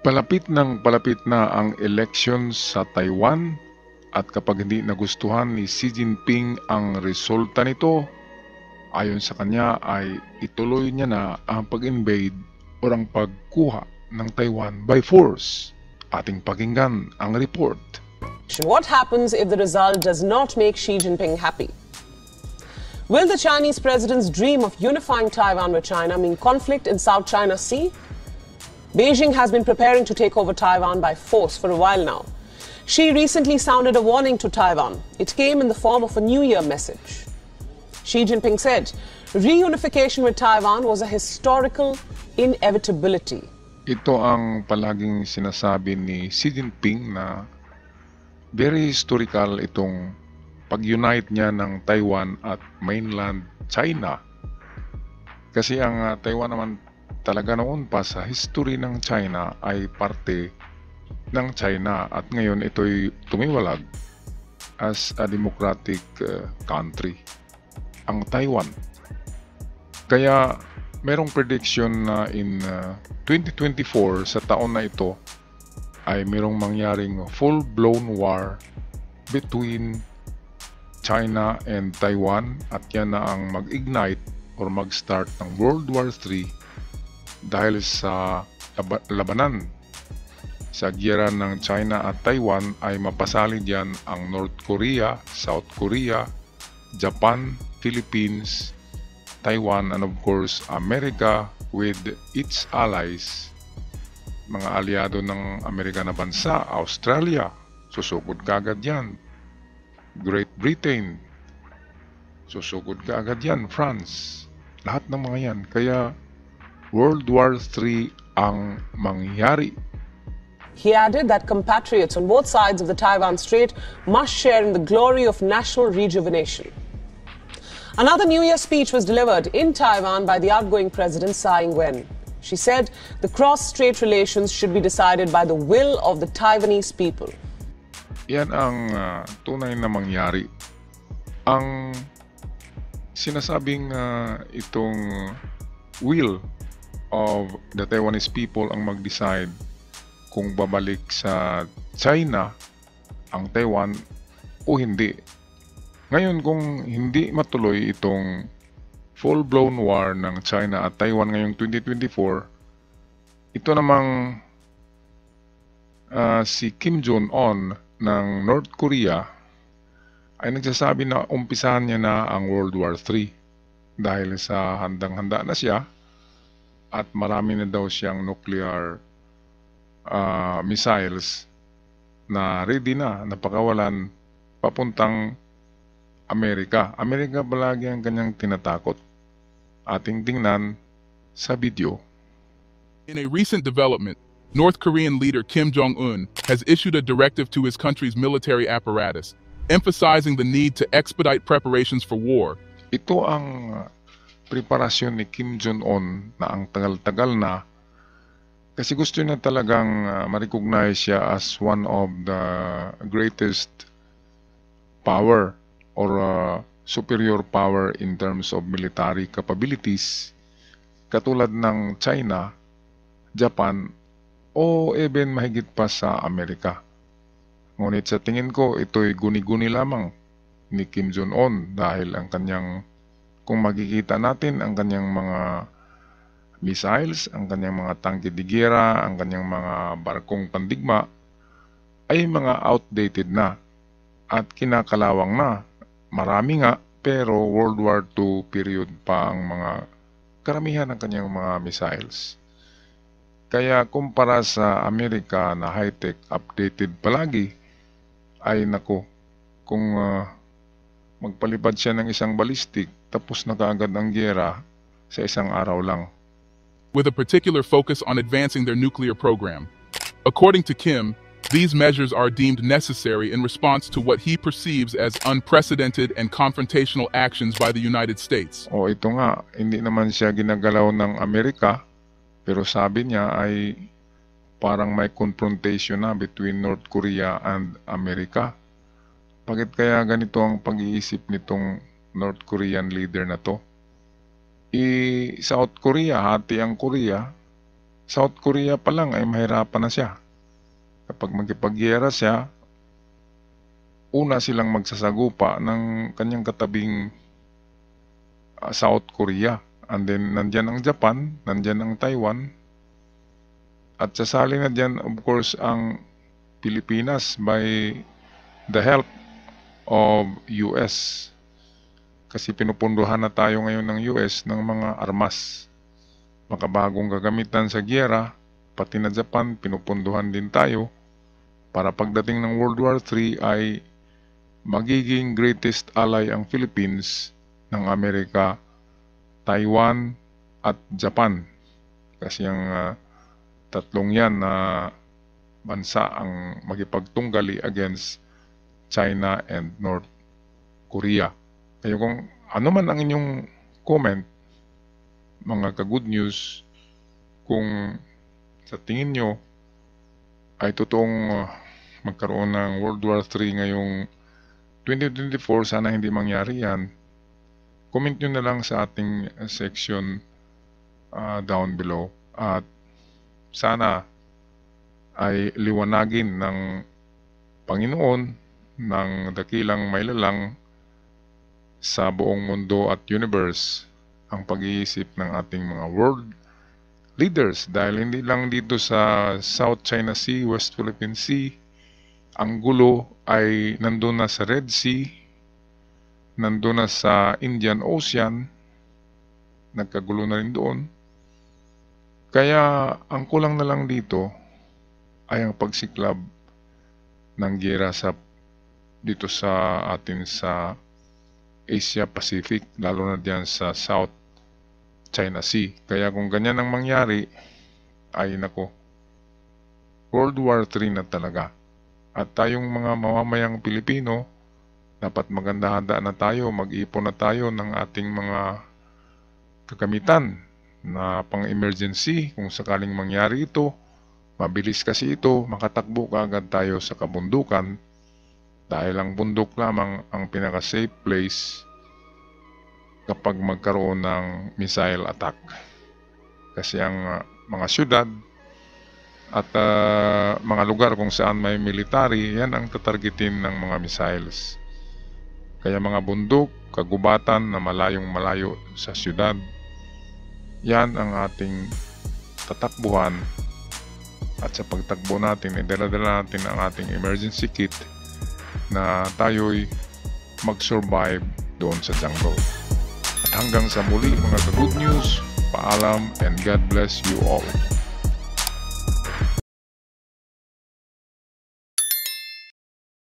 Palapit na ang election sa Taiwan at kapag hindi nagustuhan ni Xi Jinping ang resulta nito, ayon sa kanya ay ituloy niya na ang pag-invade o ang pagkuha ng Taiwan by force. Ating pakinggan ang report. What happens if the result does not make Xi Jinping happy? Will the Chinese president's dream of unifying Taiwan with China mean conflict in South China Sea? Beijing has been preparing to take over Taiwan by force for a while now. Xi recently sounded a warning to Taiwan. It came in the form of a New Year message. Xi Jinping said reunification with Taiwan was a historical inevitability. Ito ang palaging sinasabi ni Xi Jinping na very historical itong pag-unite niya ng Taiwan at mainland China. Kasi ang Taiwan naman talaga noon pa sa history ng China ay parte ng China at ngayon ito'y tumiwalag as a democratic country, ang Taiwan. Kaya merong prediction na in 2024 sa taon na ito ay merong mangyaring full-blown war between China and Taiwan at yan na ang mag-ignite or mag-start ng World War III dahil sa labanan sa giyera ng China at Taiwan ay mapasali diyan ang North Korea, South Korea, Japan, Philippines, Taiwan, and of course America with its allies, mga aliado ng Amerika na bansa, Australia, susugod kaagad yan, Great Britain, susugod kaagad yan, France, lahat ng mga yan. Kaya World War III ang mangyari. He added that compatriots on both sides of the Taiwan Strait must share in the glory of national rejuvenation. Another New Year speech was delivered in Taiwan by the outgoing President Tsai Ing-wen. She said the cross-strait relations should be decided by the will of the Taiwanese people. Yan ang tunay na mangyari. Ang sinasabing itong will of the Taiwanese people ang mag-decide kung babalik sa China ang Taiwan o hindi. Ngayon kung hindi matuloy itong full-blown war ng China at Taiwan ngayong 2024, ito namang si Kim Jong-un ng North Korea ay nagsasabi na umpisahan niya na ang World War III dahil sa handang-handa na siya at marami na daw siyang nuclear missiles na ready na napakawalan papuntang Amerika. Amerika palagi ang kanyang tinatakot. Ating tingnan sa video. In a recent development, North Korean leader Kim Jong-un has issued a directive to his country's military apparatus, emphasizing the need to expedite preparations for war. Ito ang preparasyon ni Kim Jong-un na ang tagal-tagal na kasi gusto niya talagang ma-recognize siya as one of the greatest power or superior power in terms of military capabilities katulad ng China, Japan o even mahigit pa sa Amerika. Ngunit sa tingin ko ito'y guni-guni lamang ni Kim Jong-un dahil ang kanyang, kung makikita natin ang kanyang mga missiles, ang kanyang mga tangke de giyera, ang kanyang mga barkong pandigma ay mga outdated na at kinakalawang na. Marami nga pero World War II period pa ang mga karamihan ng kanyang mga missiles. Kaya kumpara sa Amerika na high-tech, updated palagi, ay nako, kung magpalipad siya ng isang ballistic, tapos na kaagad ang giyera sa isang araw lang. With a particular focus on advancing their nuclear program. According to Kim, these measures are deemed necessary in response to what he perceives as unprecedented and confrontational actions by the United States. O ito nga, hindi naman siya ginagalaw ng Amerika, pero sabi niya ay parang may confrontation na between North Korea and Amerika. Bakit kaya ganito ang pag-iisip nitong North Korean leader na to? South Korea, hati ang Korea. South Korea pa lang ay mahirapan na siya. Kapag magkipagyera siya, una silang magsasagupa ng kanyang katabing South Korea. And then, nandyan ang Japan, nandyan ang Taiwan, at sasali na dyan, of course, ang Pilipinas by the help of US. Kasi pinupunduhan na tayo ngayon ng US ng mga armas. Makabagong gagamitan sa giyera, pati na Japan, pinupunduhan din tayo para pagdating ng World War III ay magiging greatest ally ang Philippines ng Amerika, Taiwan at Japan. Kasi ang tatlong yan na bansa ang magipagtunggali against China and North Korea. Kaya kung ano man ang inyong comment, mga ka-good news, kung sa tingin nyo ay totoong magkaroon ng World War III ngayong 2024, sana hindi mangyari yan, comment nyo na lang sa ating section down below. At sana ay liwanagin ng Panginoon ng dakilang mailalang sa buong mundo at universe ang pag-iisip ng ating mga world leaders. Dahil hindi lang dito sa South China Sea, West Philippine Sea, ang gulo ay nandun na sa Red Sea, nandun na sa Indian Ocean, nagkagulo na rin doon. Kaya ang kulang na lang dito ay ang pagsiklab ng giyera dito sa atin sa Asia Pacific, lalo na diyan sa South China Sea. Kaya kung ganyan ang mangyari, ay nako, World War III na talaga. At tayong mga mamamayang Pilipino, dapat maganda-handa na tayo, mag-ipon na tayo ng ating mga kagamitan na pang-emergency kung sakaling mangyari ito. Mabilis kasi ito, makatakbo kaagad tayo sa kabundukan dahil ang bundok lamang ang pinaka-safe place kapag magkaroon ng missile attack. Kasi ang mga syudad at mga lugar kung saan may military, yan ang tatargetin ng mga missiles. Kaya mga bundok, kagubatan na malayong-malayo sa syudad, yan ang ating tatakbuhan. At sa pagtakbo natin, idala-dala natin ang ating emergency kit na tayo'y mag-survive doon sa jungle. At hanggang sa muli mga ka-good news, paalam and God bless you all.